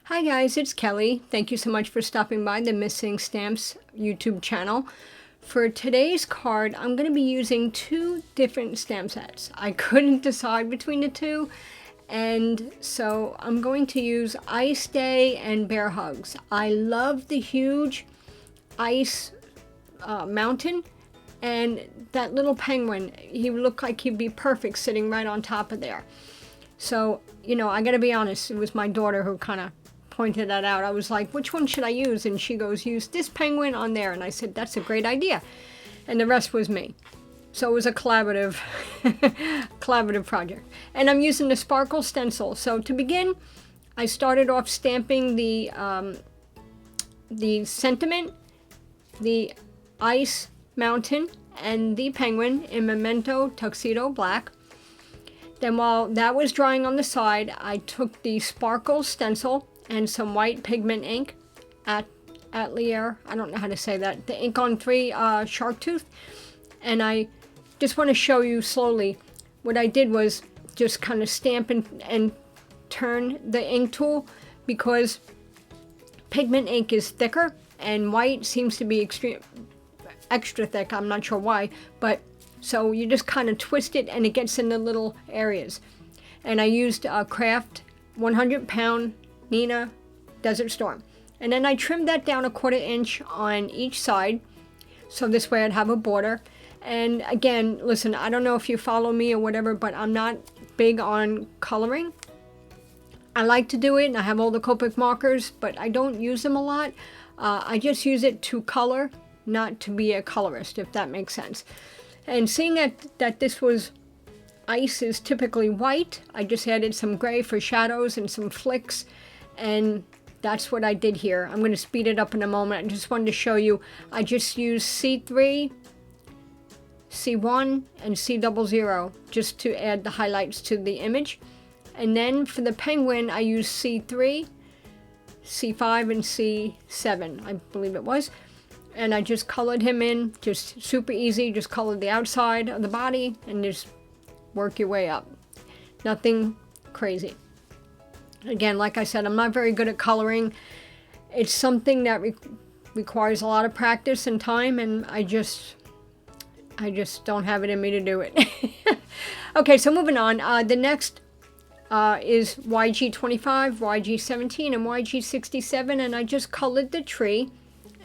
Hi guys, it's Kelly. Thank you so much for stopping by the Missing Stamps YouTube channel. For today's card, I'm going to be using two different stamp sets. I couldn't decide between the two, and so I'm going to use Ice Day and Bear Hugs. I love the huge ice mountain, and that little penguin, he looked like he'd be perfect sitting right on top of there. So, I gotta be honest, it was my daughter who kind of pointed that out. I was like, which one should I use? And she goes, use this penguin on there. And I said, that's a great idea. And the rest was me. So it was a collaborative, collaborative project. And I'm using the sparkle stencil. So to begin, I started off stamping the sentiment, the ice mountain, and the penguin in Memento Tuxedo Black. Then while that was drying on the side, I took the sparkle stencil and some white pigment ink, Atelier, I don't know how to say that, the ink on 3 shark tooth. And I just want to show you slowly, what I did was just kind of stamp and turn the ink tool, because pigment ink is thicker and white seems to be extra thick. I'm not sure why, but so you just kind of twist it and it gets in the little areas. And I used a Craft 100-pound Neenah Desert Storm. And then I trimmed that down 1/4 inch on each side, so this way I'd have a border. And again, listen, I don't know if you follow me or whatever, but I'm not big on coloring. I like to do it, and I have all the Copic markers, but I don't use them a lot. I just use it to color, not to be a colorist, if that makes sense. And seeing that this was ice is typically white, I just added some gray for shadows and some flicks, and that's what I did here. I'm going to speed it up in a moment. I just wanted to show you, I just used C3, C1, and C00 just to add the highlights to the image. And then for the penguin, I used C3, C5, and C7, I believe it was. And I just colored him in, just super easy, just colored the outside of the body and just work your way up. Nothing crazy. Again, like I said, I'm not very good at coloring. It's something that requires a lot of practice and time, and I just don't have it in me to do it. Okay, so moving on. The next is YG25, YG17, and YG67, and I just colored the tree.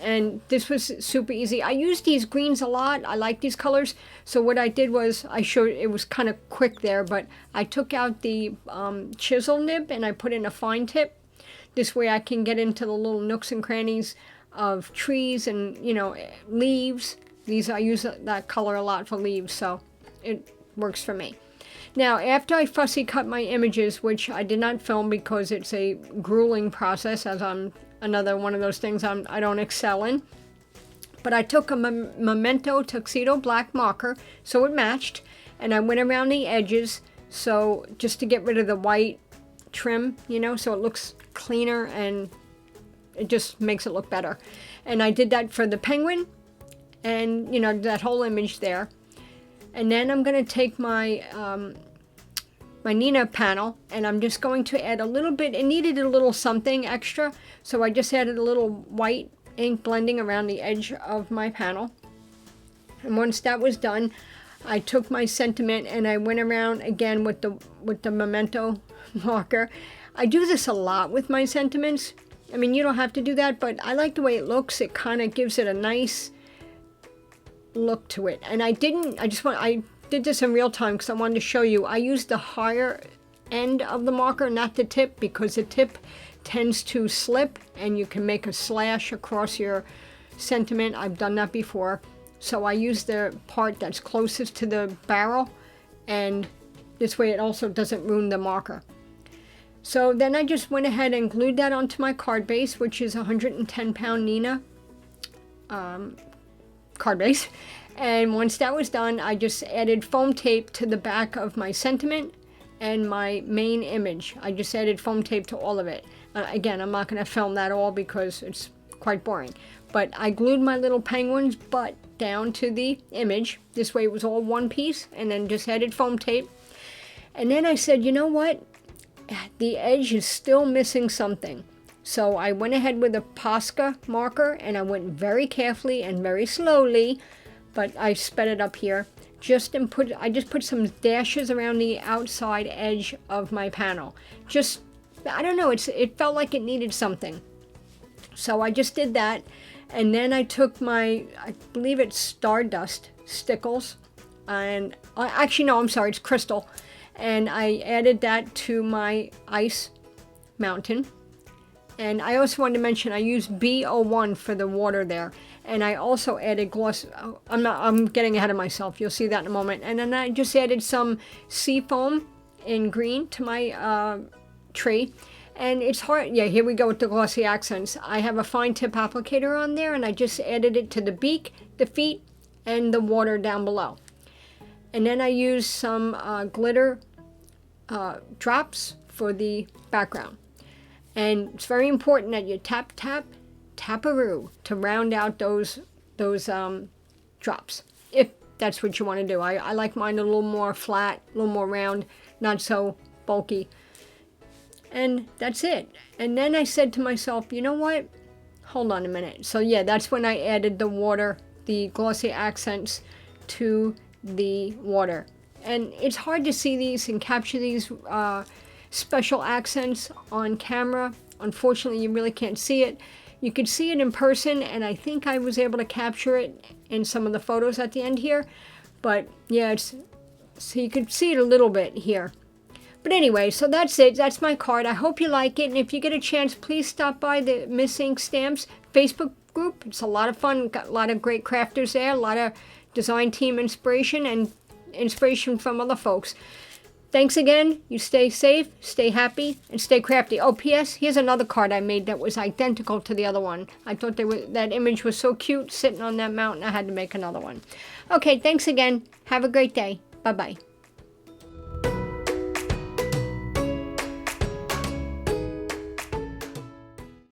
And this was super easy. I use these greens a lot. I like these colors. So what I did was, I showed, it was kind of quick there, but I took out the chisel nib and I put in a fine tip. This way I can get into the little nooks and crannies of trees and, leaves. I use that color a lot for leaves, so it works for me. Now, after I fussy cut my images, which I did not film because it's a grueling process, as I'm another one of those things I don't excel in. But I took a Memento Tuxedo Black marker, so it matched, and I went around the edges, so just to get rid of the white trim, so it looks cleaner and it just makes it look better. And I did that for the penguin and, that whole image there. And then I'm going to take my my Neenah panel, and I'm just going to add a little bit. It needed a little something extra, so I just added a little white ink blending around the edge of my panel. And once that was done, I took my sentiment and I went around again with the Memento marker. I do this a lot with my sentiments. I mean, you don't have to do that, but I like the way it looks. It kind of gives it a nice look to it. And I did this in real time because I wanted to show you. I used the higher end of the marker, not the tip, because the tip tends to slip and you can make a slash across your sentiment. I've done that before. So I use the part that's closest to the barrel, and this way it also doesn't ruin the marker. So then I just went ahead and glued that onto my card base, which is a 110-pound Neenah card base. And once that was done, I just added foam tape to the back of my sentiment and my main image. I just added foam tape to all of it. Again, I'm not going to film that all because it's quite boring. But I glued my little penguin's butt down to the image. This way it was all one piece, and then just added foam tape. And then I said, you know what? The edge is still missing something. So I went ahead with a Posca marker, and I went very carefully and very slowly, but I sped it up here. I just put some dashes around the outside edge of my panel. Just, I don't know, it felt like it needed something. So I just did that, and then I took my, I believe it's Stardust stickles, and actually no, I'm sorry, it's Crystal, and I added that to my ice mountain. And I also wanted to mention I used B01 for the water there, and I also added gloss. I'm getting ahead of myself. You'll see that in a moment. And then I just added some sea foam in green to my tree. And it's hard. Yeah, here we go with the glossy accents. I have a fine tip applicator on there, and I just added it to the beak, the feet, and the water down below. And then I used some glitter drops for the background. And it's very important that you tap, tap, tap-a-roo to round out those drops, if that's what you want to do. I like mine a little more flat, a little more round, not so bulky. And that's it. And then I said to myself, you know what? Hold on a minute. So yeah, that's when I added the water, the glossy accents to the water. And it's hard to see these and capture these special accents on camera. Unfortunately, you really can't see it. You could see it in person, and I think I was able to capture it in some of the photos at the end here. But yeah, so you could see it a little bit here. But anyway, so that's it. That's my card. I hope you like it, and if you get a chance, please stop by the Miss Ink Stamps Facebook group. It's a lot of fun. Got a lot of great crafters there, a lot of design team inspiration and inspiration from other folks. Thanks again. You stay safe, stay happy, and stay crafty. Oh, P.S. Here's another card I made that was identical to the other one. I thought that image was so cute sitting on that mountain. I had to make another one. Okay, thanks again. Have a great day. Bye-bye.